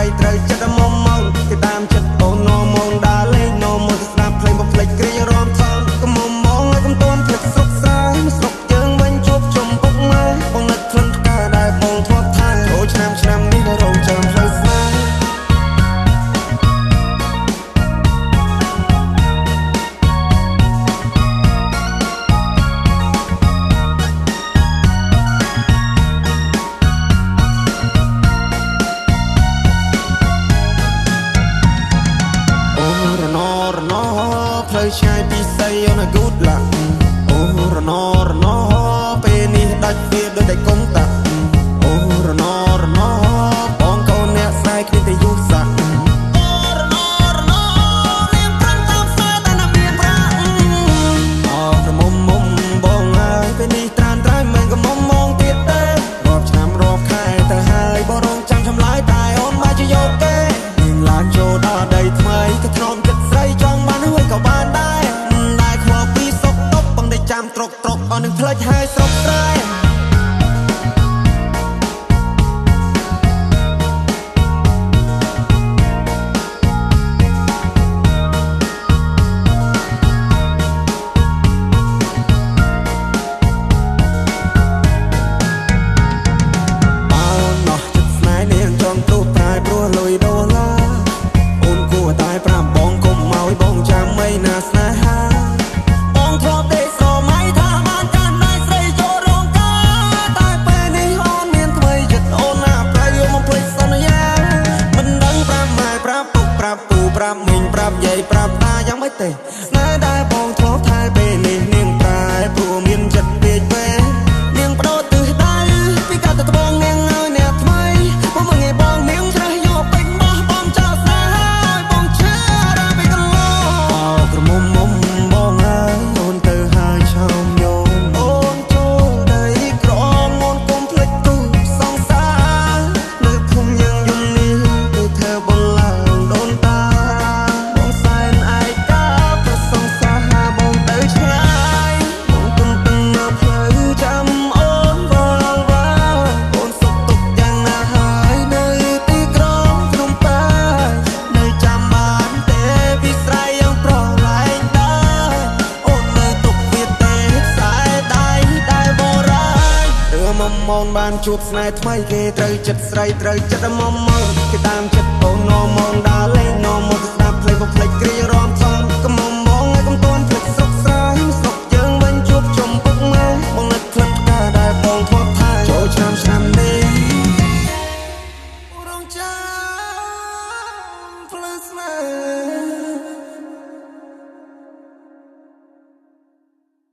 រីត្រូវចិត្តមកមកគេតាមចិត្តអូននោមងដើរលេងនោមងស្ដាប់ភ្លេងបំភ្លេចគ្រារំថងកុំមកឲ្យកុំតន់ភ្លេចសុខស្រាយស្រុកយើងវិញជួបជុំពុកម៉ែបងនឹកក្លិនផ្កាដែលបងធ្លាប់ថាអូឆ្នាំនេះនៅរងចាំផ្លូវស្នេហ៍ផ្លូវឆ្ងាយពីស័យអូន good luck អូរណពេលនេះដាច់វាដូចតែកុំតាអូរណបងកូនអ្នកស្រីគ្នាតែយូរសាក់អូរណនាងប្រាំងតាមផ្សារតែណាមានប្រាក់អោក្រមុំបងហើយពេលនេះត្រានត្រៃមិនក៏មុំមងទៀតទេរាប់ឆ្នាំរាប់ខែទៅហើយបងរងចាំឆ្លើយតែអូនមកជាយកទេនាងឡើងចូលដល់ដីថ្មីក៏ធ្នមចិត្តស្រីចង់បានហើយក៏បានដែរខ្វល់ពីសុកតុបបងได้ចាំត្រុកអស់នឹងផ្លេចហើយស្រុកស្រែប្រាប់មីងប្រាប់យាយប្រាប់តាយ៉ាងម៉េចទេស្នេហ៍ដែលបងធ្លាប់ថែពេលនេះនាងប្រែព្រោះមានចិត្តពេកពេលនាងបដូរទិសដៅពីកាលទៅត្បូងនាងឲ្យអ្នកថ្មីមកមើលងាយបងនាងច្រេះយកពេញបោះបងចោលស្នេហ៍ឲ្យបងឈឺរាពីកន្លងអោក្រមុំបងអើយអូនទៅហើយឆោមយំអូនចូលដីក្រមអូនកុំភ្លេចទូសងសារនៅភូមិយើងយំនេះគឺធ្វើបងឡើងដូនតាមកបានជួបស្នេហ៍ថ្មីគេត្រូវចិត្តស្រីត្រូវចិត្តមកគេតាមចិត្តអូននោមងដើរលេងនោមងស្ដាប់ភ្លេងបំភ្លេចគ្រារំថងកុំមកឲ្យកុំតន់ភ្លេចសុខស្រាយស្រុកយើងវិញជួបជុំពុកម៉ែបងនឹកក្លិនផ្កាដែលបងធ្លាប់ថាចូលឆ្នាំនេះរងចាំផ្លូវស្នេហ៍